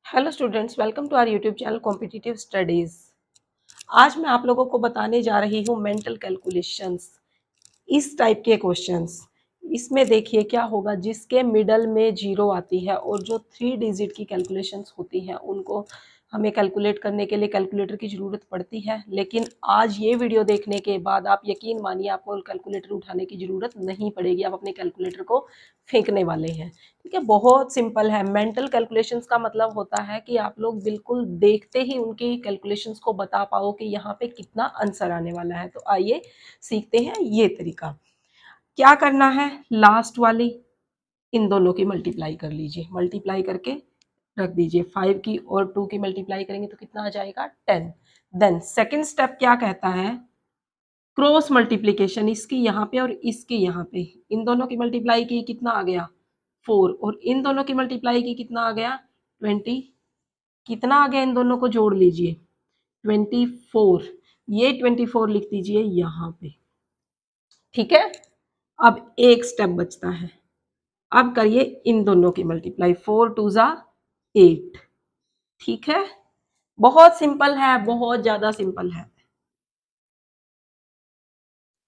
Hello students, welcome to our YouTube channel competitive studies. आज मैं आप लोगों को बताने जा रही हूँ मेंटल कैलकुलेशंस, इस टाइप के क्वेश्चंस। इसमें देखिए क्या होगा, जिसके मिडल में जीरो आती है और जो 3 डिजिट की कैलकुलेशंस होती हैं उनको हमें कैलकुलेट करने के लिए कैलकुलेटर की ज़रूरत पड़ती है। लेकिन आज ये वीडियो देखने के बाद आप यकीन मानिए आपको कैलकुलेटर उठाने की ज़रूरत नहीं पड़ेगी, आप अपने कैलकुलेटर को फेंकने वाले हैं। ठीक है, बहुत सिंपल है। मेंटल कैलकुलेशंस का मतलब होता है कि आप लोग बिल्कुल देखते ही उनकी कैलकुलेशंस को बता पाओ कि यहाँ पे कितना आंसर आने वाला है। तो आइए सीखते हैं ये तरीका। क्या करना है, लास्ट वाली इन दोनों की मल्टीप्लाई कर लीजिए, मल्टीप्लाई करके रख दीजिए। 5 की और 2 की मल्टीप्लाई करेंगे तो कितना आ जाएगा, 10। देन सेकेंड स्टेप क्या कहता है, क्रॉस मल्टीप्लीकेशन, इसकी यहाँ पे और इसकी यहाँ पे। इन दोनों की मल्टीप्लाई की कितना आ गया, 4, और इन दोनों की मल्टीप्लाई की कितना आ गया, 20। कितना आ गया, इन दोनों को जोड़ लीजिए, 24। ये 24 लिख दीजिए यहाँ पे। ठीक है, अब एक स्टेप बचता है। अब करिए इन दोनों की मल्टीप्लाई, 4 2 ज़ा 8। ठीक है, बहुत सिंपल है, बहुत ज्यादा सिंपल है।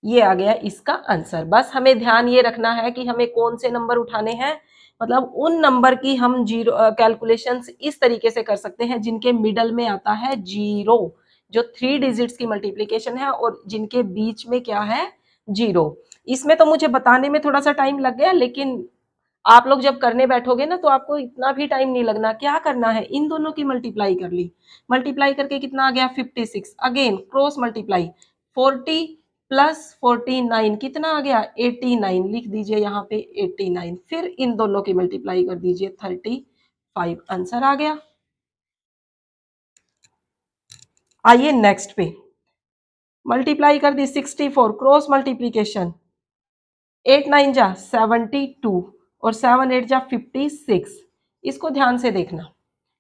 ये आ गया इसका आंसर। बस हमें ध्यान ये रखना है कि हमें कौन से नंबर उठाने हैं, मतलब उन नंबर की हम जीरो कैलकुलेशंस इस तरीके से कर सकते हैं जिनके मिडल में आता है जीरो, जो 3 डिजिट्स की मल्टीप्लीकेशन है, और जिनके बीच में क्या है, जीरो। इसमें तो मुझे बताने में थोड़ा सा टाइम लग गया, लेकिन आप लोग जब करने बैठोगे ना तो आपको इतना भी टाइम नहीं लगना। क्या करना है, इन दोनों की मल्टीप्लाई कर ली, मल्टीप्लाई करके कितना आ गया, 56। अगेन क्रॉस मल्टीप्लाई, 40 प्लस 49 कितना आ गया, 89। लिख दीजिए यहाँ पे 89। फिर इन दोनों की मल्टीप्लाई कर दीजिए, 35। आंसर आ गया। आइए नेक्स्ट पे, मल्टीप्लाई कर दी 64, क्रॉस मल्टीप्लीकेशन, 8 9 जा 72 और 7 8 जा 56। इसको ध्यान से देखना,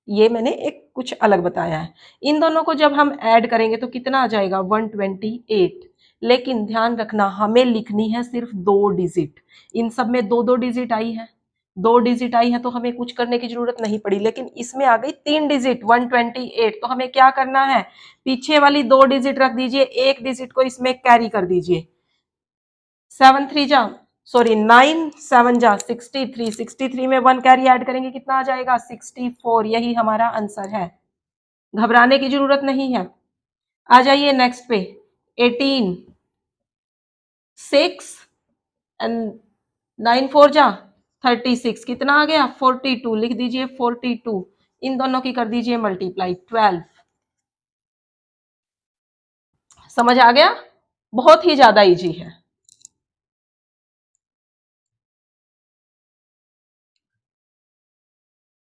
ये मैंने एक कुछ अलग बताया है। इन दोनों को जब हम ऐड करेंगे तो कितना आ जाएगा, 128। लेकिन ध्यान रखना हमें लिखनी है सिर्फ 2 डिजिट। इन सब में 2 2 डिजिट आई है, 2 डिजिट आई है तो हमें कुछ करने की जरूरत नहीं पड़ी। लेकिन इसमें आ गई 3 डिजिट, 128। तो हमें क्या करना है, पीछे वाली 2 डिजिट रख दीजिए, एक डिजिट को इसमें कैरी कर दीजिए। 7 3 जा सॉरी 9 7 जा 63, 63 में 1 कैरी ऐड करेंगे कितना आ जाएगा, 64। यही हमारा आंसर है, घबराने की जरूरत नहीं है। आ जाइए नेक्स्ट पे, 18 6 एंड 9 4 जा 36, कितना आ गया, 42। लिख दीजिए 42। इन दोनों की कर दीजिए मल्टीप्लाई, 12। समझ आ गया, बहुत ही ज्यादा इजी है।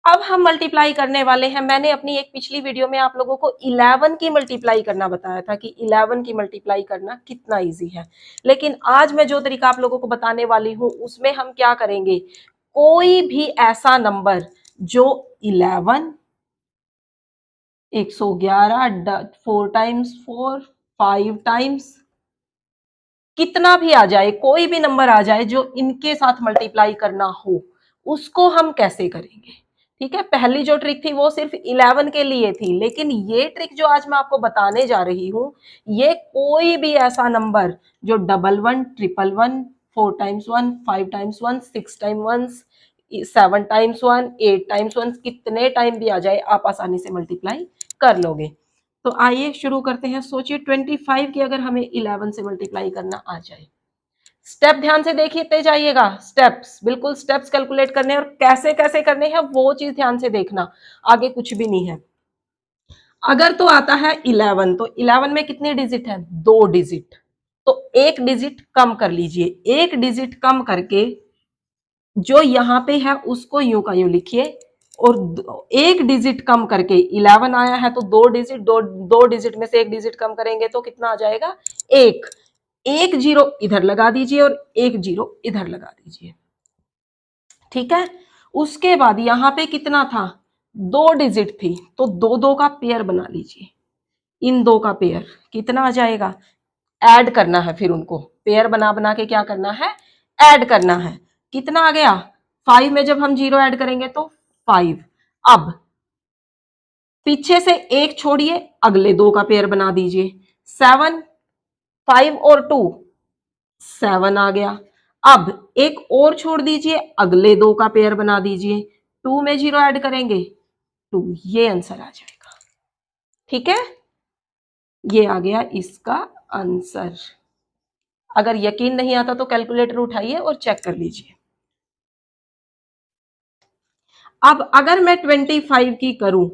अब हम मल्टीप्लाई करने वाले हैं। मैंने अपनी एक पिछली वीडियो में आप लोगों को 11 की मल्टीप्लाई करना बताया था कि 11 की मल्टीप्लाई करना कितना इजी है। लेकिन आज मैं जो तरीका आप लोगों को बताने वाली हूं उसमें हम क्या करेंगे, कोई भी ऐसा नंबर जो 11 111 4 टाइम्स 4 5 टाइम्स कितना भी आ जाए, कोई भी नंबर आ जाए जो इनके साथ मल्टीप्लाई करना हो, उसको हम कैसे करेंगे। ठीक है, पहली जो ट्रिक थी वो सिर्फ 11 के लिए थी, लेकिन ये ट्रिक जो आज मैं आपको बताने जा रही हूं, ये कोई भी ऐसा नंबर जो 11 111 4 times 1 5 times 1 6 time 1 7 times 1 8 times 1 कितने टाइम भी आ जाए आप आसानी से मल्टीप्लाई कर लोगे। तो आइए शुरू करते हैं। सोचिए 25 की अगर हमें 11 से मल्टीप्लाई करना आ जाए, स्टेप ध्यान से देखते जाइएगा, स्टेप्स बिल्कुल स्टेप्स कैलकुलेट करने हैं, और कैसे कैसे करने हैं वो चीज ध्यान से देखना, आगे कुछ भी नहीं है। अगर तो आता है 11, तो 11 में कितनी डिजिट है, 2 डिजिट। तो एक डिजिट कम कर लीजिए, एक डिजिट कम करके जो यहाँ पे है उसको यूं का यूं लिखिए, और एक डिजिट कम करके 11 आया है तो 2 डिजिट, दो डिजिट में से एक डिजिट कम करेंगे तो कितना आ जाएगा, एक। एक जीरो इधर लगा दीजिए और एक जीरो इधर लगा दीजिए। ठीक है, उसके बाद यहाँ पे कितना था, 2 डिजिट थी तो दो दो का पेयर बना लीजिए। इन दो का पेयर कितना आ जाएगा, ऐड करना है, फिर उनको पेयर बना बना के क्या करना है, ऐड करना है। कितना आ गया, 5 में जब हम जीरो ऐड करेंगे तो 5। अब पीछे से एक छोड़िए, अगले दो का पेयर बना दीजिए। 7, 5 और 2, 7 आ गया। अब एक और छोड़ दीजिए, अगले दो का पेयर बना दीजिए। 2 में 0 ऐड करेंगे 2, ये आंसर आ जाएगा। ठीक है, ये आ गया इसका आंसर। अगर यकीन नहीं आता तो कैलकुलेटर उठाइए और चेक कर लीजिए। अब अगर मैं 25 की करूं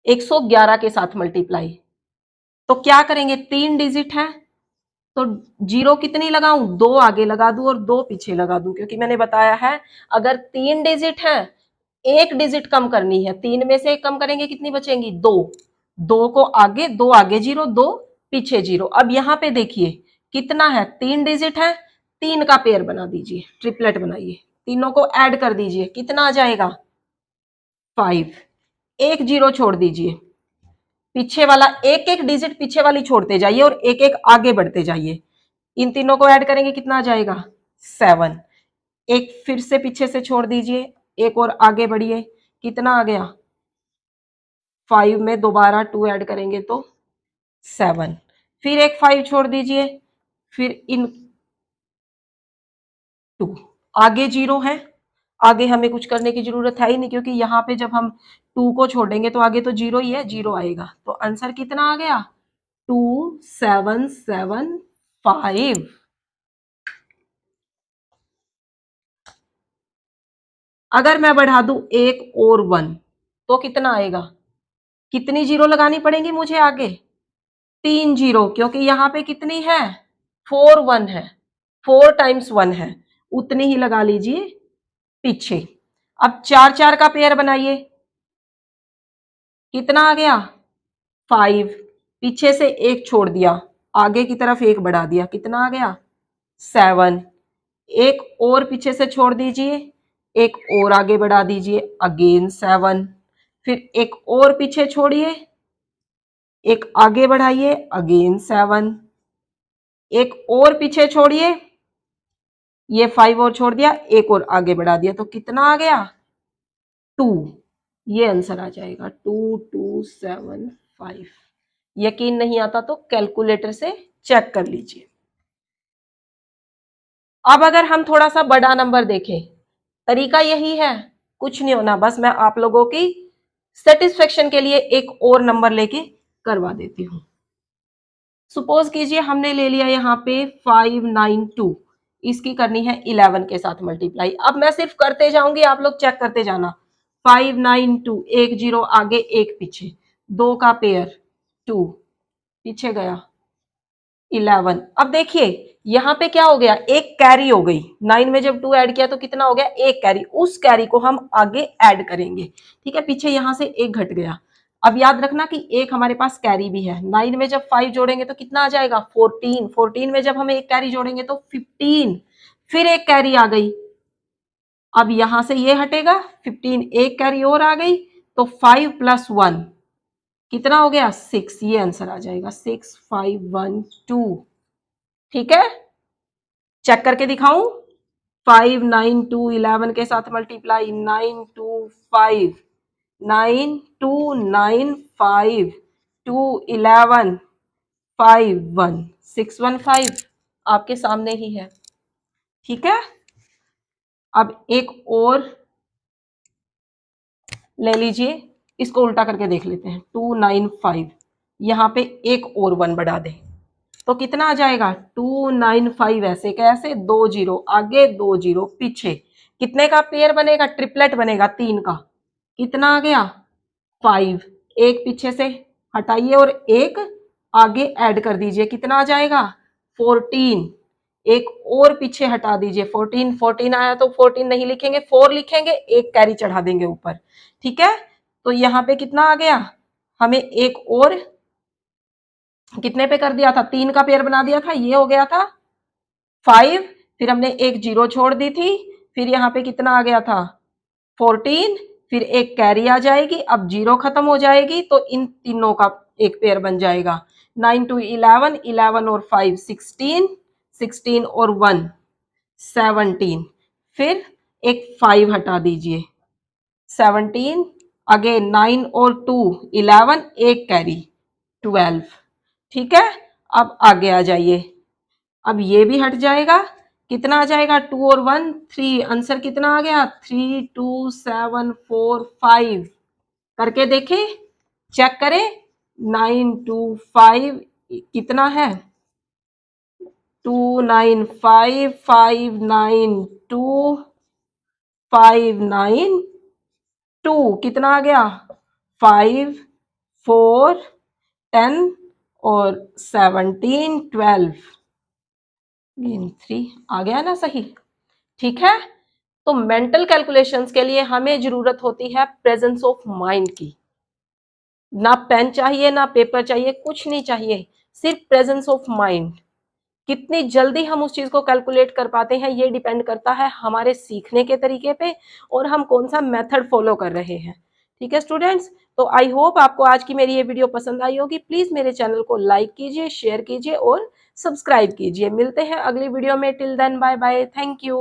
111 के साथ मल्टीप्लाई, तो क्या करेंगे, 3 डिजिट है तो 0 कितनी लगाऊं, 2 आगे लगा दूं और 2 पीछे लगा दूं, क्योंकि मैंने बताया है अगर 3 डिजिट है एक डिजिट कम करनी है, 3 में से एक कम करेंगे कितनी बचेंगी, 2। 2 को आगे, 2 आगे 0, 2 पीछे 0। अब यहां पे देखिए कितना है, 3 डिजिट है, 3 का पेयर बना दीजिए, ट्रिपलेट बनाइए, तीनों को ऐड कर दीजिए, कितना आ जाएगा 5। एक 0 छोड़ दीजिए, पीछे वाला एक एक डिजिट पीछे वाली छोड़ते जाइए और एक एक आगे बढ़ते जाइए। इन तीनों को ऐड करेंगे कितना आ जाएगा 7। एक फिर से पीछे से छोड़ दीजिए, एक और आगे बढ़िए, कितना आ गया 5 में दोबारा 2 ऐड करेंगे तो 7। फिर एक 5 छोड़ दीजिए, फिर इन 2 आगे 0 है, आगे हमें कुछ करने की जरूरत है ही नहीं, क्योंकि यहाँ पे जब हम 2 को छोड़ेंगे तो आगे तो 0 ही है, 0 आएगा। तो आंसर कितना आ गया 2775। अगर मैं बढ़ा दूं 1 और 1 तो कितना आएगा, कितनी 0 लगानी पड़ेंगी मुझे आगे, 3 0, क्योंकि यहाँ पे कितनी है 4 1 है, 4 टाइम्स 1 है, उतनी ही लगा लीजिए पीछे। अब 4 4 का पेयर बनाइए, कितना आ गया 5। पीछे से एक छोड़ दिया, आगे की तरफ एक बढ़ा दिया, कितना आ गया 7। एक और पीछे से छोड़ दीजिए, एक और आगे बढ़ा दीजिए, अगेन 7। फिर एक और पीछे छोड़िए, एक आगे बढ़ाइए, अगेन 7। एक और पीछे छोड़िए, ये 5 और छोड़ दिया, एक और आगे बढ़ा दिया, तो कितना आ गया 2। ये आंसर आ जाएगा 2275। यकीन नहीं आता तो कैलकुलेटर से चेक कर लीजिए। अब अगर हम थोड़ा सा बड़ा नंबर देखें, तरीका यही है, कुछ नहीं होना, बस मैं आप लोगों की सेटिस्फेक्शन के लिए एक और नंबर लेके करवा देती हूं। सपोज कीजिए हमने ले लिया यहाँ पे 592, इसकी करनी है 11 के साथ मल्टीप्लाई। अब मैं सिर्फ करते जाऊंगी, आप लोग चेक करते जाना। 592, एक 0 आगे एक पीछे, 2 का पेयर 2 पीछे गया 11। अब देखिए यहाँ पे क्या हो गया, एक कैरी हो गई, 9 में जब 2 ऐड किया तो कितना हो गया, एक कैरी, उस कैरी को हम आगे ऐड करेंगे। ठीक है, पीछे यहां से एक घट गया। अब याद रखना कि एक हमारे पास कैरी भी है, 9 में जब 5 जोड़ेंगे तो कितना आ जाएगा 14। 14 में जब हम एक कैरी जोड़ेंगे तो 15। फिर एक कैरी आ गई, अब यहां से ये हटेगा 15, एक कैरी और आ गई तो 5 + 1 कितना हो गया 6। ये आंसर आ जाएगा 6512। ठीक है, चेक करके दिखाऊं, 592 11 के साथ मल्टीप्लाई, 925 9295 211 51 615 आपके सामने ही है। ठीक है, अब एक और ले लीजिए, इसको उल्टा करके देख लेते हैं। 295, यहां पे एक और 1 बढ़ा दें तो कितना आ जाएगा 295। ऐसे कैसे, 2 0 आगे 2 0 पीछे, कितने का पेयर बनेगा, ट्रिपलेट बनेगा 3 का, कितना आ गया 5। एक पीछे से हटाइए और एक आगे ऐड कर दीजिए, कितना आ जाएगा 14। एक और पीछे हटा दीजिए, 14। 14 आया तो 14 नहीं लिखेंगे, 4 लिखेंगे, एक कैरी चढ़ा देंगे ऊपर। ठीक है, तो यहाँ पे कितना आ गया, हमें एक और कितने पे कर दिया था, 3 का पेयर बना दिया था, ये हो गया था 5। फिर हमने एक 0 छोड़ दी थी, फिर यहाँ पे कितना आ गया था 14। फिर एक कैरी आ जाएगी, अब 0 खत्म हो जाएगी तो इन तीनों का एक पेयर बन जाएगा। 9 2 11, 11 और 5 16, 16 और 1 17। फिर एक 5 हटा दीजिए, 17 अगेन 9 और 2 11, एक कैरी 12। ठीक है, अब आगे आ जाइए, अब ये भी हट जाएगा, कितना आ जाएगा 2 और 1 3, आंसर कितना आ गया 3 2 7 4 5। करके देखें, चेक करें, 9 2 5 कितना है 2 9 5 5 9 2 5 9 2 कितना आ गया 5 4 10 और 17 12 गेन 3 आ गया ना सही। ठीक है, तो मेंटल कैलकुलेशंस के लिए हमें जरूरत होती है प्रेजेंस ऑफ माइंड की। ना पेन चाहिए ना पेपर चाहिए, कुछ नहीं चाहिए, सिर्फ प्रेजेंस ऑफ माइंड। कितनी जल्दी हम उस चीज को कैलकुलेट कर पाते हैं ये डिपेंड करता है हमारे सीखने के तरीके पे और हम कौन सा मेथड फॉलो कर रहे हैं। ठीक है स्टूडेंट्स, तो आई होप आपको आज की मेरी ये वीडियो पसंद आई होगी। प्लीज मेरे चैनल को लाइक कीजिए, शेयर कीजिए और सब्सक्राइब कीजिए। मिलते हैं अगली वीडियो में, till then bye bye, thank you.